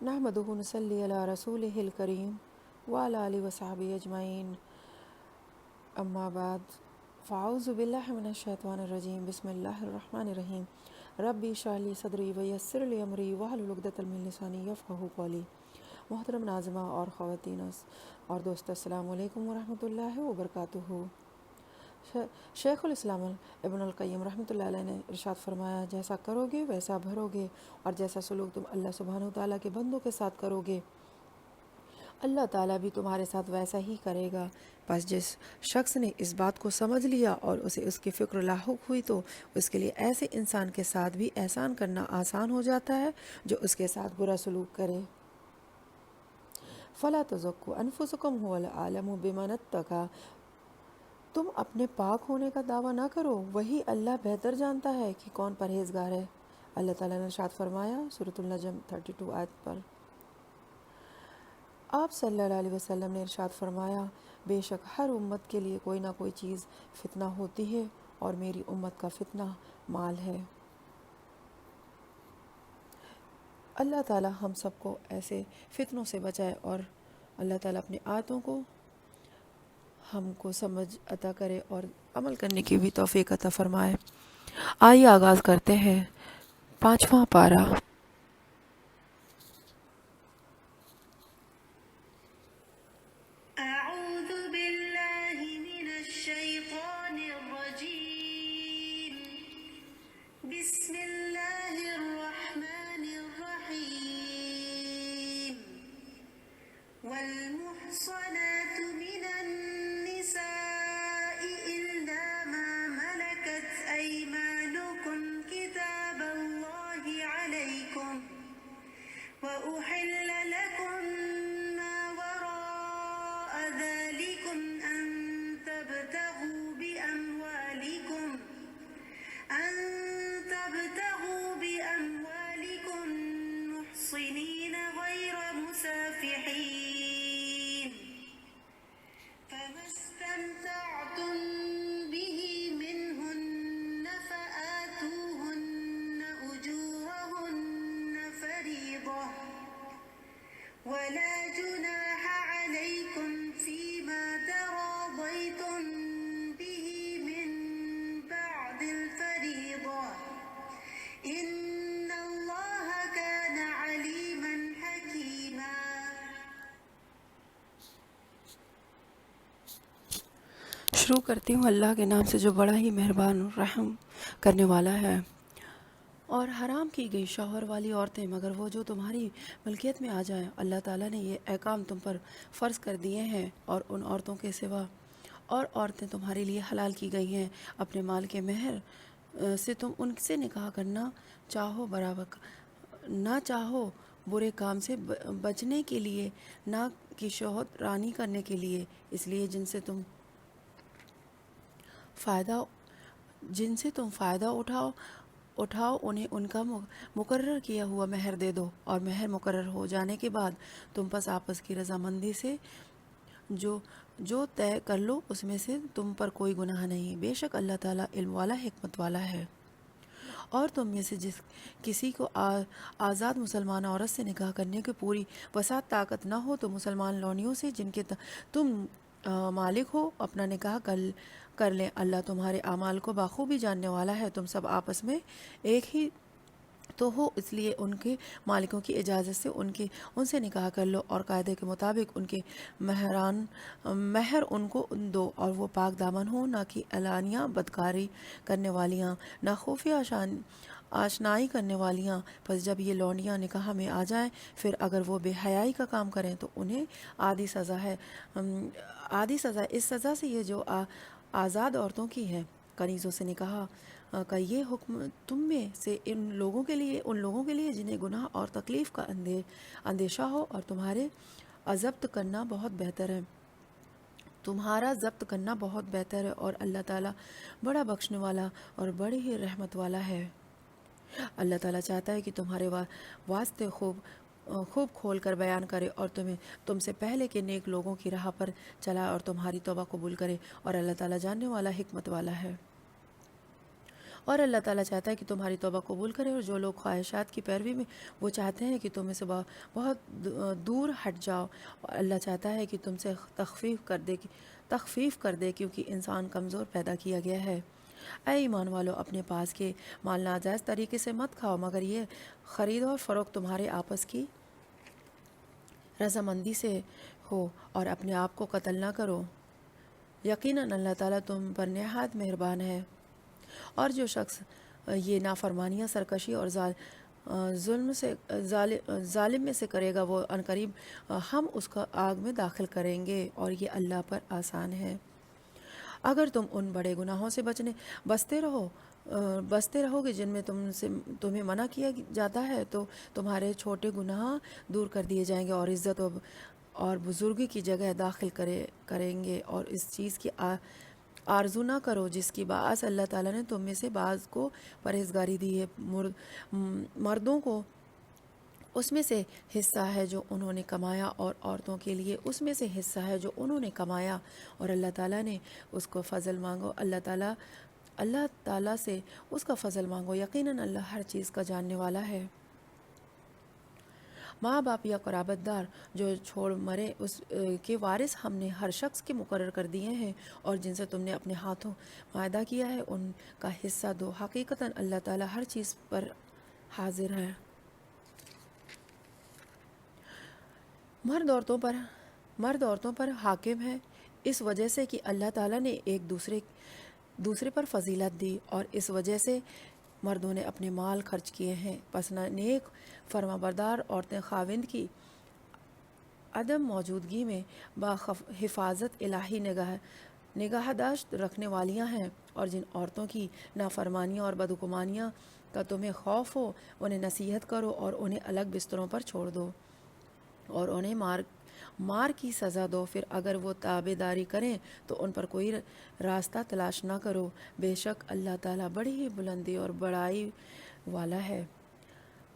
نحمدہ نصلی علی رسولہ الکریم وعلی آلہ وصحبہ اجمعین، اما بعد، فاعوذ باللہ من الشیطان الرجیم، بسم اللہ الرحمن الرحیم، ربی اشرح لی صدری ویسر لی امری واحلل عقدۃ من لسانی یفقہوا قولی۔ محترم ناظمہ اور خواتین اور دوست، السلام علیکم ورحمۃ اللہ وبرکاتہ۔ شیخ الاسلام ابن القیم رحمۃ اللہ علیہ نے ارشاد فرمایا، جیسا کرو گے ویسا بھرو گے، اور جیسا سلوک تم اللہ سبحانہ وتعالیٰ کے بندوں کے ساتھ کرو گے، اللہ تعالیٰ بھی تمہارے ساتھ ویسا ہی کرے گا۔ پس جس شخص نے اس بات کو سمجھ لیا اور اسے اس کی فکر لاحق ہوئی تو اس کے لیے ایسے انسان کے ساتھ بھی احسان کرنا آسان ہو جاتا ہے جو اس کے ساتھ برا سلوک کرے۔ فَلَا تُزَكُّوا أَنفُسَكُمْ هُوَ الْأَعْلَمُ بِمَنِ اتَّقَىٰ، تم اپنے پاک ہونے کا دعویٰ نہ کرو، وہی اللہ بہتر جانتا ہے کہ کون پرہیزگار ہے۔ اللہ تعالیٰ نے ارشاد فرمایا سورۃ النجم 32 آیت پر۔ آپ صلی اللہ علیہ وسلم نے ارشاد فرمایا، بے شک ہر امت کے لیے کوئی نہ کوئی چیز فتنہ ہوتی ہے، اور میری امت کا فتنہ مال ہے۔ اللہ تعالیٰ ہم سب کو ایسے فتنوں سے بچائے، اور اللہ تعالیٰ اپنی آیتوں کو ہم کو سمجھ عطا کرے اور عمل کرنے کی بھی توفیق عطا فرمائے۔ آئیے آغاز کرتے ہیں 5واں پارہ۔ أعوذ بالله من الشيطان الرجيم. بسم الله الرحمن الرحيم. والمحصنات من النساء إلا ما ملكت أيمانكم كتاب الله عليكم، وأحل لكم ما وراء ذلكم أن تبتغوا بأموالكم محصنين غير مسافحين، فما استمتعتم به منهن فآتوهن أجورهن فريضة، ولا جناح عليكم فيما تراضيتم به من بعد الفريضة، إن الله كان عليما حكيما۔ شروع کرتی ہوں اللہ کے نام سے جو بڑا ہی مہربان اور رحم کرنے والا ہے۔ اور حرام کی گئی شوہر والی عورتیں مگر وہ جو تمہاری ملکیت میں آ جائیں، اللہ تعالیٰ نے یہ احکام تم پر فرض کر دیے ہیں، اور ان عورتوں کے سوا اور عورتیں تمہارے لیے حلال کی گئی ہیں۔ اپنے مال کے مہر سے تم ان سے نکاح کرنا چاہو برابر، نہ چاہو برے کام سے بچنے کے لیے، نہ کہ شہوت رانی کرنے کے لیے، اس لیے جن سے تم فائدہ اٹھاؤ انہیں ان کا مقرر کیا ہوا مہر دے دو، اور مہر مقرر ہو جانے کے بعد تم پس آپس کی رضامندی سے جو طے کر لو، اس میں سے تم پر کوئی گناہ نہیں، بے شک اللہ تعالیٰ علم والا حکمت والا ہے۔ اور تم میں سے جس کسی کو آزاد مسلمان عورت سے نکاح کرنے کی پوری وسعت طاقت نہ ہو تو مسلمان لونیوں سے جن کے تم مالک ہو اپنا نکاح کر لیں، اللہ تمہارے اعمال کو بخوبی جاننے والا ہے۔ تم سب آپس میں ایک ہی تو ہو، اس لیے ان کے مالکوں کی اجازت سے ان سے نکاح کر لو، اور قاعدے کے مطابق ان کے مہر ان کو دو، اور وہ پاک دامن ہو، نہ کہ علانیہ بدکاری کرنے والیاں، نہ خفیہ آشنائی کرنے والیاں۔ پس جب یہ لونڈیاں نکاح میں آ جائیں، پھر اگر وہ بے حیائی کا کام کریں تو انہیں آدھی سزا ہے۔ اس سزا سے یہ جو آزاد عورتوں کی ہے۔ کنیزوں سے نکاح کا یہ حکم تم میں سے ان لوگوں کے لیے جنہیں گناہ اور تکلیف کا اندیشہ ہو، اور تمہارا ضبط کرنا بہت بہتر ہے، اور اللہ تعالیٰ بڑا بخشنے والا اور بڑی ہی رحمت والا ہے۔ اللہ تعالیٰ چاہتا ہے کہ تمہارے واسطے خوب کھول کر بیان کرے، اور تم سے پہلے کے نیک لوگوں کی راہ پر چلائے، اور تمہاری توبہ قبول کرے، اور اللہ تعالیٰ جاننے والا حکمت والا ہے۔ اور اللہ تعالیٰ چاہتا ہے کہ تمہاری توبہ قبول کرے، اور جو لوگ خواہشات کی پیروی میں وہ چاہتے ہیں کہ تم اسے بہت دور ہٹ جاؤ، اور اللہ چاہتا ہے کہ تم سے تخفیف کر دے کیونکہ انسان کمزور پیدا کیا گیا ہے۔ اے ایمان والو، اپنے پاس کے مال ناجائز طریقے سے مت کھاؤ مگر یہ خرید اور فروخت تمہارے آپس کی رضامندی سے ہو، اور اپنے آپ کو قتل نہ کرو، یقیناً اللہ تعالیٰ تم پر نہایت مہربان ہے۔ اور جو شخص یہ نافرمانیاں، سرکشی اور ظالم میں سے کرے گا، وہ عنقریب ہم اس کو آگ میں داخل کریں گے، اور یہ اللہ پر آسان ہے۔ اگر تم ان بڑے گناہوں سے بچتے رہو گے جن میں تمہیں منع کیا جاتا ہے، تو تمہارے چھوٹے گناہ دور کر دیے جائیں گے اور عزت اور بزرگی کی جگہ داخل کریں گے، اور اس چیز کی آرزو نہ کرو جس کی باعث اللہ تعالیٰ نے تم میں سے بعض کو پرہیزگاری دی ہے۔ مردوں کو اس میں سے حصہ ہے جو انہوں نے کمایا، اور عورتوں کے لیے اس میں سے حصہ ہے جو انہوں نے کمایا، اور اللہ تعالیٰ نے اس کو فضل مانگو، اللہ تعالیٰ سے اس کا فضل مانگو، یقیناً اللہ ہر چیز کا جاننے والا ہے۔ ماں باپ یا قرابت دار جو چھوڑ مرے اس کے وارث ہم نے ہر شخص کے مقرر کر دیے ہیں، اور جن سے تم نے اپنے ہاتھوں معاہدہ کیا ہے ان کا حصہ دو، حقیقتاً اللہ تعالیٰ ہر چیز پر حاضر ہے۔ مرد عورتوں پر حاکم ہے اس وجہ سے کہ اللہ تعالیٰ نے ایک دوسرے پر فضیلت دی، اور اس وجہ سے مردوں نے اپنے مال خرچ کیے ہیں، پس نیک فرما بردار عورتیں خاوند کی عدم موجودگی میں حفاظت الہی نگہداشت رکھنے والیاں ہیں، اور جن عورتوں کی نافرمانیاں اور بدگمانیاں کا تمہیں خوف ہو انہیں نصیحت کرو اور انہیں الگ بستروں پر چھوڑ دو، اور انہیں مار کی سزا دو، پھر اگر وہ تابع داری کریں تو ان پر کوئی راستہ تلاش نہ کرو، بے شک اللہ تعالیٰ بڑی ہی بلندی اور بڑائی والا ہے۔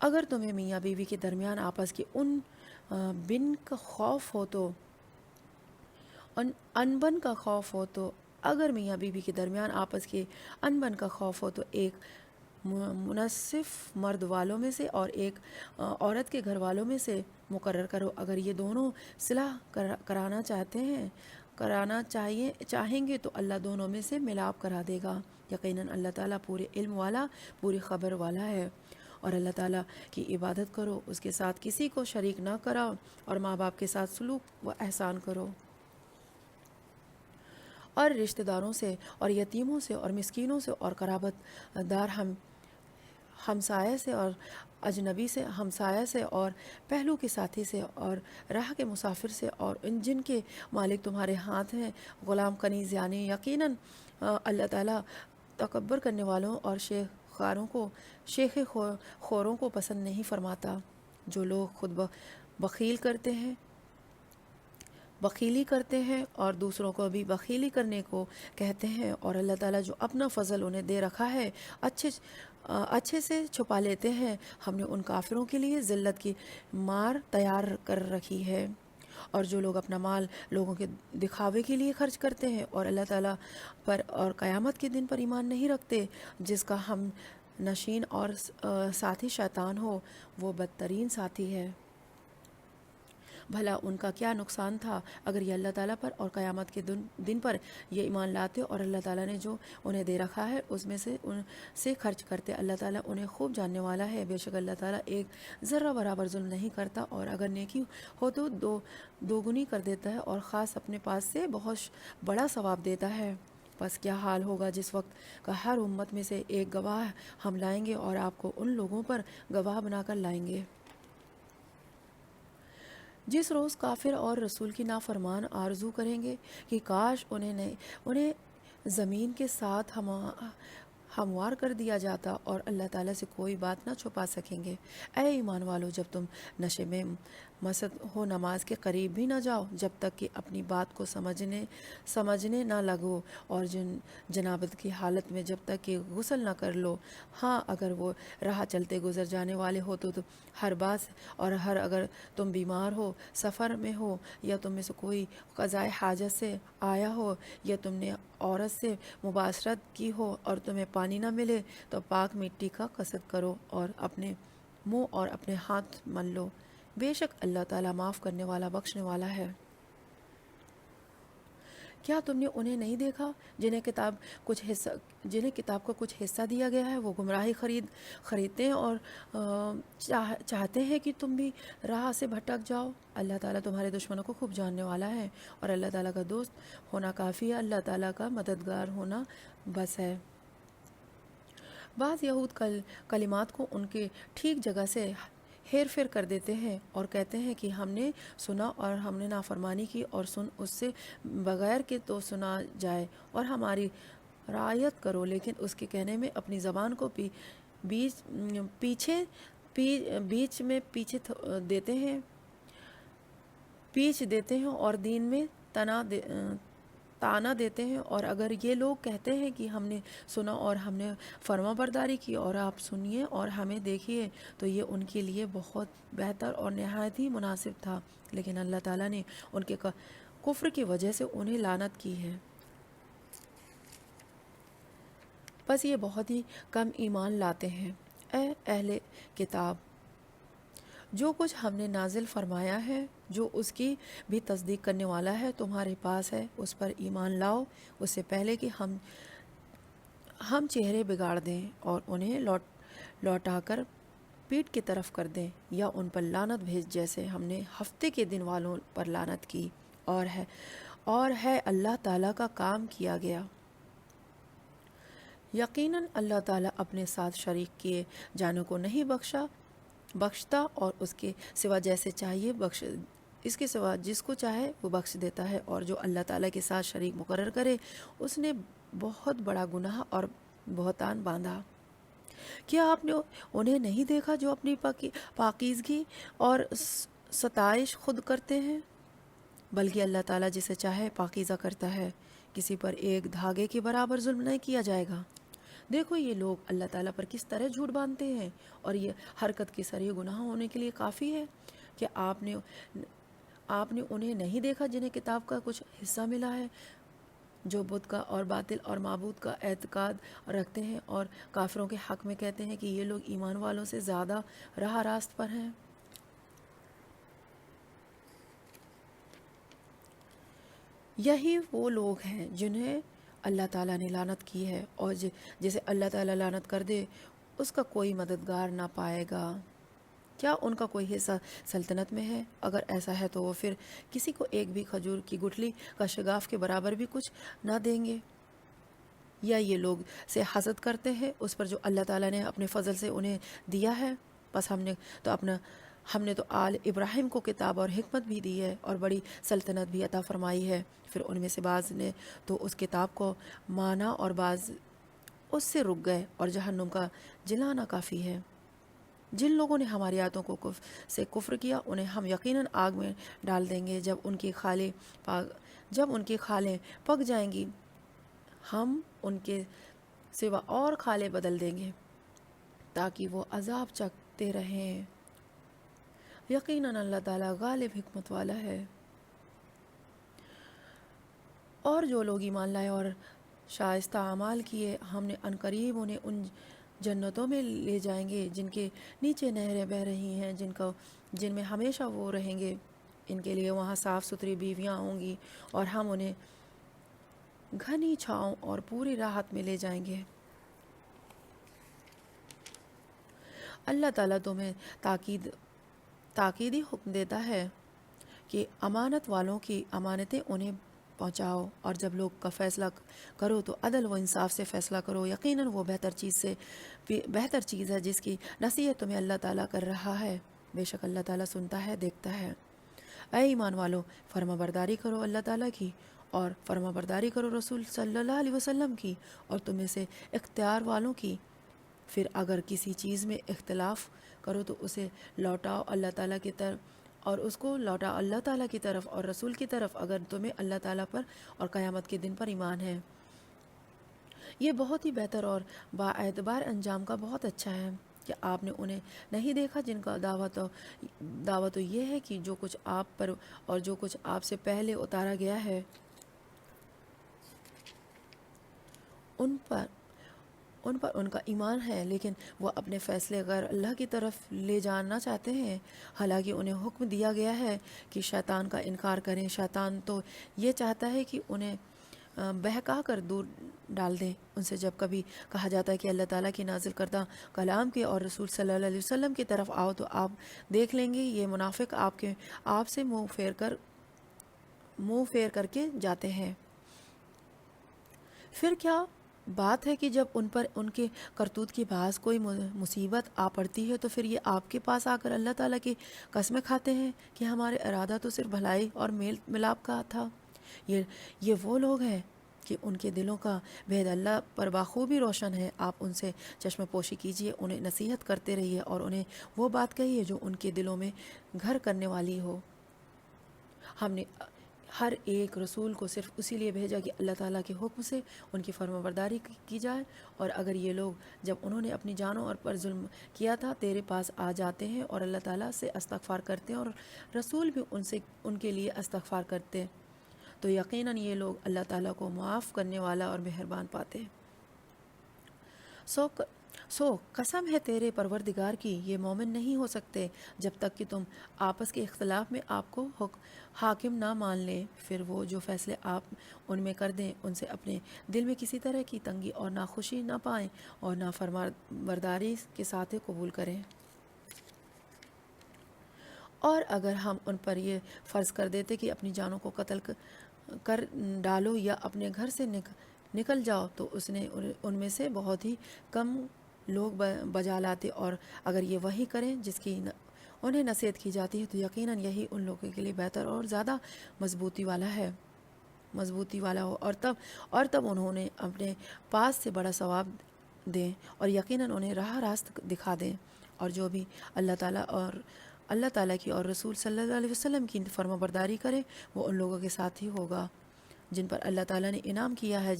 اگر تمہیں میاں بیوی کے درمیان آپس کی انبن کا خوف ہو تو اگر میاں بیوی کے درمیان آپس کے انبن کا خوف ہو تو ایک منصف مرد والوں میں سے اور ایک عورت کے گھر والوں میں سے مقرر کرو، اگر یہ دونوں صلح کرانا چاہیں گے تو اللہ دونوں میں سے ملاپ کرا دے گا، یقیناً اللہ تعالیٰ پورے علم والا، پوری خبر والا ہے۔ اور اللہ تعالیٰ کی عبادت کرو، اس کے ساتھ کسی کو شریک نہ کراؤ، اور ماں باپ کے ساتھ سلوک و احسان کرو، اور رشتہ داروں سے اور یتیموں سے اور مسکینوں سے اور قرابت دار ہمسائے سے اور اجنبی سے ہمسایہ سے اور پہلو کے ساتھی سے اور راہ کے مسافر سے اور جن کے مالک تمہارے ہاتھ ہیں غلام کنیز، یعنی یقیناً اللہ تعالیٰ تکبر کرنے والوں اور شیخ خوروں کو پسند نہیں فرماتا۔ جو لوگ خود بخیلی کرتے ہیں اور دوسروں کو بھی بخیلی کرنے کو کہتے ہیں، اور اللہ تعالیٰ جو اپنا فضل انہیں دے رکھا ہے اچھے سے چھپا لیتے ہیں، ہم نے ان کافروں کے لیے ذلت کی مار تیار کر رکھی ہے۔ اور جو لوگ اپنا مال لوگوں کے دکھاوے کے لیے خرچ کرتے ہیں اور اللہ تعالیٰ پر اور قیامت کے دن پر ایمان نہیں رکھتے، جس کا ہم نشین اور ساتھی شیطان ہو، وہ بدترین ساتھی ہے۔ بھلا ان کا کیا نقصان تھا اگر یہ اللہ تعالیٰ پر اور قیامت کے دن پر یہ ایمان لاتے اور اللہ تعالیٰ نے جو انہیں دے رکھا ہے اس میں سے ان سے خرچ کرتے۔ اللہ تعالیٰ انہیں خوب جاننے والا ہے، بے شک اللہ تعالیٰ ایک ذرہ برابر ظلم نہیں کرتا، اور اگر نیکی ہو تو دوگنی کر دیتا ہے اور خاص اپنے پاس سے بہت بڑا ثواب دیتا ہے۔ پس کیا حال ہوگا جس وقت کا ہر امت میں سے ایک گواہ ہم لائیں گے اور آپ کو ان لوگوں پر گواہ بنا کر لائیں گے۔ جس روز کافر اور رسول کی نافرمان آرزو کریں گے کہ کاش انہیں زمین کے ساتھ ہموار کر دیا جاتا، اور اللہ تعالیٰ سے کوئی بات نہ چھپا سکیں گے۔ اے ایمان والو، جب تم نشے میں مست ہو نماز کے قریب بھی نہ جاؤ جب تک کہ اپنی بات کو سمجھنے نہ لگو، اور جنابت کی حالت میں جب تک کہ غسل نہ کر لو۔ ہاں، اگر وہ راہ چلتے گزر جانے والے ہو تو ہر بات اور اگر تم بیمار ہو، سفر میں ہو، یا تم میں سے کوئی قضائے حاجت سے آیا ہو، یا تم نے عورت سے مباشرت کی ہو اور تمہیں پانی نہ ملے تو پاک مٹی کا قصد کرو اور اپنے منہ اور اپنے ہاتھ مل لو، بے شک اللہ تعالیٰ معاف کرنے والا بخشنے والا ہے۔ کیا تم نے انہیں نہیں دیکھا جنہیں کتاب کا کچھ حصہ دیا گیا ہے؟ وہ گمراہی خریدتے ہیں اور چاہتے ہیں کہ تم بھی راہ سے بھٹک جاؤ۔ اللہ تعالیٰ تمہارے دشمنوں کو خوب جاننے والا ہے اور اللہ تعالیٰ کا دوست ہونا کافی ہے، اللہ تعالیٰ کا مددگار ہونا بس ہے۔ بعض یہود کلمات کو ان کے ٹھیک جگہ سے ہیر پھیر کر دیتے ہیں اور کہتے ہیں کہ ہم نے سنا اور ہم نے نافرمانی کی، اور سن اس سے بغیر کہ تو سنا جائے اور ہماری رعایت کرو، لیکن اس کے کہنے میں اپنی زبان کو بیچ میں پیچ دیتے ہیں اور دین میں تانا دیتے ہیں۔ اور اگر یہ لوگ کہتے ہیں کہ ہم نے سنا اور ہم نے فرما برداری کی اور آپ سنیے اور ہمیں دیکھیے، تو یہ ان کے لیے بہت بہتر اور نہایت ہی مناسب تھا، لیکن اللہ تعالیٰ نے ان کے کفر کی وجہ سے انہیں لعنت کی ہے۔ بس یہ بہت ہی کم ایمان لاتے ہیں۔ اے اہل کتاب، جو کچھ ہم نے نازل فرمایا ہے، جو اس کی بھی تصدیق کرنے والا ہے، تمہارے پاس ہے، اس پر ایمان لاؤ، اس سے پہلے کہ ہم چہرے بگاڑ دیں اور انہیں لوٹا کر پیٹ کی طرف کر دیں یا ان پر لعنت بھیج جیسے ہم نے ہفتے کے دن والوں پر لعنت کی، اور ہے اللہ تعالیٰ کا کام کیا گیا۔ یقیناً اللہ تعالیٰ اپنے ساتھ شریک کیے جانے کو نہیں بخشتا اور اس کے سوا جیسے چاہیے اس کے سوا جس کو چاہے وہ بخش دیتا ہے، اور جو اللہ تعالیٰ کے ساتھ شریک مقرر کرے اس نے بہت بڑا گناہ اور بہتان باندھا۔ کیا آپ نے انہیں نہیں دیکھا جو اپنی پاکیزگی اور ستائش خود کرتے ہیں؟ بلکہ اللہ تعالیٰ جسے چاہے پاکیزہ کرتا ہے، کسی پر ایک دھاگے کے برابر ظلم نہیں کیا جائے گا۔ دیکھو یہ لوگ اللہ تعالیٰ پر کس طرح جھوٹ باندھتے ہیں، اور یہ حرکت کی صریح گناہ ہونے کے لیے کافی ہے کہ آپ نے انہیں نہیں دیکھا جنہیں کتاب کا کچھ حصہ ملا ہے، جو بت کا اور باطل اور معبود کا اعتقاد رکھتے ہیں اور کافروں کے حق میں کہتے ہیں کہ یہ لوگ ایمان والوں سے زیادہ راہ راست پر ہیں۔ یہی وہ لوگ ہیں جنہیں اللہ تعالیٰ نے لعنت کی ہے، اور جسے اللہ تعالیٰ لعنت کر دے اس کا کوئی مددگار نہ پائے گا۔ کیا ان کا کوئی حصہ سلطنت میں ہے؟ اگر ایسا ہے تو وہ پھر کسی کو ایک بھی کھجور کی گٹھلی کا شگاف کے برابر بھی کچھ نہ دیں گے۔ یا یہ لوگ سے حسد کرتے ہیں اس پر جو اللہ تعالیٰ نے اپنے فضل سے انہیں دیا ہے؟ بس ہم نے تو آل ابراہیم کو کتاب اور حکمت بھی دی ہے اور بڑی سلطنت بھی عطا فرمائی ہے۔ پھر ان میں سے بعض نے تو اس کتاب کو مانا اور بعض اس سے رک گئے، اور جہنم کا جلانا کافی ہے۔ جن لوگوں نے ہماری آیتوں کو سے کفر کیا انہیں ہم یقیناً آگ میں ڈال دیں گے، جب ان کی کھالیں پک جائیں گی ہم ان کے سوا اور کھالیں بدل دیں گے تاکہ وہ عذاب چکھتے رہیں۔ یقیناً اللہ تعالیٰ غالب حکمت والا ہے۔ اور جو لوگ ایمان لائے اور شائستہ اعمال کیے، ہم نے عنقریب انہیں ان جنتوں میں لے جائیں گے جن کے نیچے نہریں بہہ رہی ہیں، جن میں ہمیشہ وہ رہیں گے۔ ان کے لیے وہاں صاف ستھری بیویاں ہوں گی اور ہم انہیں گھنی چھاؤں اور پوری راحت میں لے جائیں گے۔ اللہ تعالیٰ تمہیں تاکیدی حکم دیتا ہے کہ امانت والوں کی امانتیں انہیں پہنچاؤ، اور جب لوگ کا فیصلہ کرو تو عدل و انصاف سے فیصلہ کرو، یقیناً وہ بہتر چیز ہے جس کی نصیحت تمہیں اللہ تعالیٰ کر رہا ہے، بے شک اللہ تعالیٰ سنتا ہے، دیکھتا ہے۔ اے ایمان والو، فرما برداری کرو اللہ تعالیٰ کی اور فرما برداری کرو رسول صلی اللہ علیہ وسلم کی اور تم میں سے اختیار والوں کی۔ پھر اگر کسی چیز میں اختلاف کرو تو اسے لوٹاؤ اللہ تعالیٰ کی طرف، اور اس کو لوٹا اللہ تعالیٰ کی طرف اور رسول کی طرف اگر تمہیں اللہ تعالیٰ پر اور قیامت کے دن پر ایمان ہے۔ یہ بہت ہی بہتر اور باعتبار انجام کا بہت اچھا ہے کہ آپ نے انہیں نہیں دیکھا جن کا دعویٰ تو یہ ہے کہ جو کچھ آپ پر اور جو کچھ آپ سے پہلے اتارا گیا ہے ان پر ان کا ایمان ہے، لیکن وہ اپنے فیصلے غیر اللہ کی طرف لے جانا چاہتے ہیں، حالانکہ انہیں حکم دیا گیا ہے کہ شیطان کا انکار کریں۔ شیطان تو یہ چاہتا ہے کہ انہیں بہکا کر دور ڈال دیں ان سے۔ جب کبھی کہا جاتا ہے کہ اللہ تعالیٰ کی نازل کردہ کلام کے اور رسول صلی اللہ علیہ وسلم کی طرف آؤ، تو آپ دیکھ لیں گے یہ منافق آپ سے منہ پھیر کر کے جاتے ہیں۔ پھر کیا بات ہے کہ جب ان پر ان کے کرتوت کی باعث کوئی مصیبت آ پڑتی ہے تو پھر یہ آپ کے پاس آ کر اللہ تعالیٰ کی قسمیں کھاتے ہیں کہ ہمارے ارادہ تو صرف بھلائی اور میل ملاپ کا تھا۔ یہ وہ لوگ ہیں کہ ان کے دلوں کا بھید اللہ پر بخوبی روشن ہے۔ آپ ان سے چشم پوشی کیجیے، انہیں نصیحت کرتے رہیے اور انہیں وہ بات کہیے جو ان کے دلوں میں گھر کرنے والی ہو۔ ہم نے ہر ایک رسول کو صرف اسی لیے بھیجا کہ اللہ تعالیٰ کے حکم سے ان کی فرمانبرداری کی جائے، اور اگر یہ لوگ جب انہوں نے اپنی جانوں اور پر ظلم کیا تھا تیرے پاس آ جاتے ہیں اور اللہ تعالیٰ سے استغفار کرتے ہیں اور رسول بھی ان کے لیے استغفار کرتے، تو یقیناً یہ لوگ اللہ تعالیٰ کو معاف کرنے والا اور مہربان پاتے ہیں۔ سو قسم ہے تیرے پروردگار کی، یہ مومن نہیں ہو سکتے جب تک کہ تم آپس کے اختلاف میں آپ کو حاکم نہ مان لیں، پھر وہ جو فیصلے آپ ان میں کر دیں ان سے اپنے دل میں کسی طرح کی تنگی اور ناخوشی نہ پائیں اور نافرمانبرداری کے ساتھ قبول کریں۔ اور اگر ہم ان پر یہ فرض کر دیتے کہ اپنی جانوں کو قتل کر ڈالو یا اپنے گھر سے نکل جاؤ، تو ان میں سے بہت ہی کم لوگ بجا لاتے، اور اگر یہ وہی کریں جس کی انہیں نصیحت کی جاتی ہے تو یقیناً یہی ان لوگوں کے لیے بہتر اور زیادہ مضبوطی والا ہو، اور تب انہوں نے اپنے پاس سے بڑا ثواب دیں اور یقیناً انہیں راہ راست دکھا دیں۔ اور جو بھی اللہ تعالیٰ کی اور رسول صلی اللہ علیہ وسلم کی فرمانبرداری کرے وہ ان لوگوں کے ساتھ ہی ہوگا جن پر اللہ تعالیٰ نے انعام کیا ہے،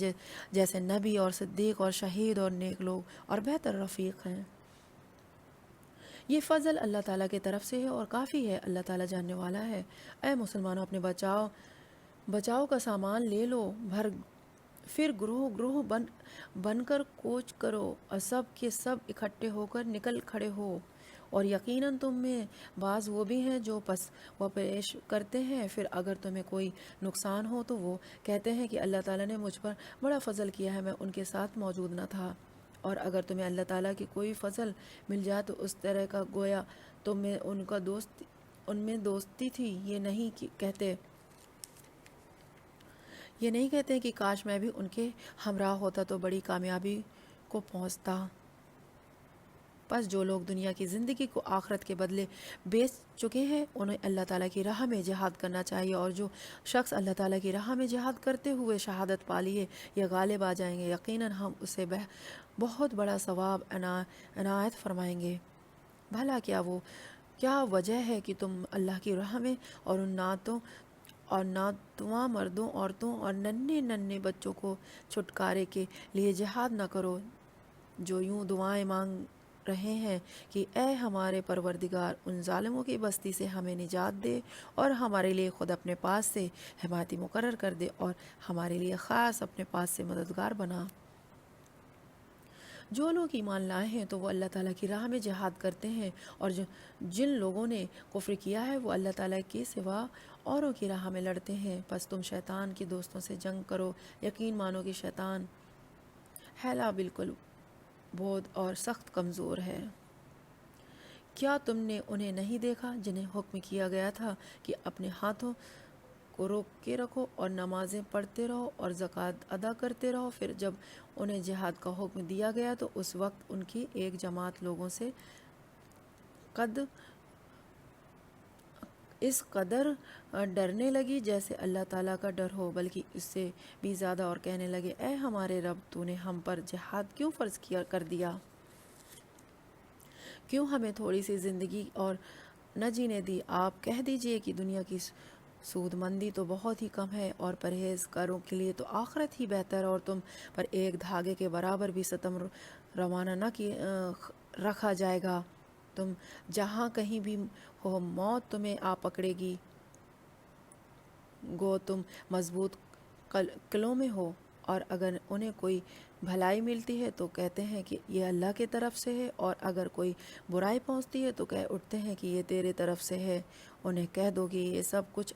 جیسے نبی اور صدیق اور شہید اور نیک لوگ اور بہتر رفیق ہیں۔ یہ فضل اللہ تعالیٰ کی طرف سے ہے اور کافی ہے، اللہ تعالیٰ جاننے والا ہے۔ اے مسلمانوں، اپنے بچاؤ کا سامان لے لو، پھر گروہ بن کر کوچ کرو اور سب کے سب اکٹھے ہو کر نکل کھڑے ہو، اور یقیناً تم میں بعض وہ بھی ہیں جو وہ پیش کرتے ہیں، پھر اگر تمہیں کوئی نقصان ہو تو وہ کہتے ہیں کہ اللہ تعالیٰ نے مجھ پر بڑا فضل کیا ہے، میں ان کے ساتھ موجود نہ تھا۔ اور اگر تمہیں اللہ تعالیٰ کی کوئی فضل مل جائے تو اس طرح کا گویا تم میں ان میں دوستی تھی، یہ نہیں کہتے کہ کاش میں بھی ان کے ہمراہ ہوتا تو بڑی کامیابی کو پہنچتا۔ پس جو لوگ دنیا کی زندگی کو آخرت کے بدلے بیچ چکے ہیں انہیں اللہ تعالیٰ کی راہ میں جہاد کرنا چاہیے، اور جو شخص اللہ تعالیٰ کی راہ میں جہاد کرتے ہوئے شہادت پا لیے یا غالب آ جائیں گے، یقیناً ہم اسے بہت بڑا ثواب عنایت فرمائیں گے۔ بھلا کیا وجہ ہے کہ تم اللہ کی راہ میں اور ان ناتواں مردوں، عورتوں اور ننھے بچوں کو چھٹکارے کے لیے جہاد نہ کرو، جو یوں دعائیں مانگ رہے ہیں کہ اے ہمارے پروردگار، ان ظالموں کی بستی سے ہمیں نجات دے اور ہمارے لیے خود اپنے پاس سے حمایتی مقرر کر دے اور ہمارے لیے خاص اپنے پاس سے مددگار بنا۔ جو لوگ ایمان لائے ہیں تو وہ اللہ تعالیٰ کی راہ میں جہاد کرتے ہیں، اور جن لوگوں نے کفر کیا ہے وہ اللہ تعالیٰ کے سوا اوروں کی راہ میں لڑتے ہیں۔ پس تم شیطان کے دوستوں سے جنگ کرو، یقین مانو کہ شیطان ہے بالکل بہت اور سخت کمزور ہے۔ کیا تم نے انہیں نہیں دیکھا جنہیں حکم کیا گیا تھا کہ اپنے ہاتھوں کو روک کے رکھو اور نمازیں پڑھتے رہو اور زکوٰۃ ادا کرتے رہو، پھر جب انہیں جہاد کا حکم دیا گیا تو اس وقت ان کی ایک جماعت لوگوں سے اس قدر ڈرنے لگی جیسے اللہ تعالیٰ کا ڈر ہو، بلکہ اس سے بھی زیادہ، اور کہنے لگے اے ہمارے رب، تو نے ہم پر جہاد کیوں فرض کر دیا؟ کیوں ہمیں تھوڑی سی زندگی اور نہ جینے دی؟ آپ کہہ دیجئے کہ دنیا کی سود مندی تو بہت ہی کم ہے اور پرہیزگاروں کے لیے تو آخرت ہی بہتر، اور تم پر ایک دھاگے کے برابر بھی ستم روانہ نہ رکھا جائے گا۔ تم جہاں کہیں بھی ہو موت تمہیں آ پکڑے گی، گو تم مضبوط قلعوں میں ہو اور اگر انہیں کوئی بھلائی ملتی ہے تو کہتے ہیں کہ یہ اللہ کی طرف سے ہے، اور اگر کوئی برائی پہنچتی ہے تو کہہ اٹھتے ہیں کہ یہ تیرے طرف سے ہے۔ انہیں کہہ دو کہ یہ سب کچھ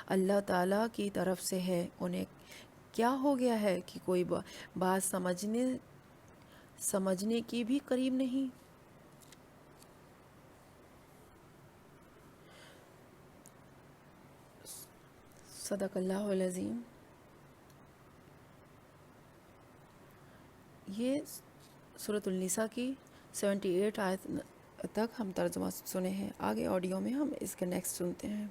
اللہ تعالیٰ کی طرف سے ہے۔ انہیں کیا ہو گیا ہے کہ کوئی بات سمجھنے کی بھی قریب نہیں۔ صدق اللہ العظیم۔ یہ سورۃ النساء کی 78 آیت تک ہم ترجمہ سنے ہیں۔ آگے آڈیو میں ہم اس کے نیکسٹ سنتے ہیں۔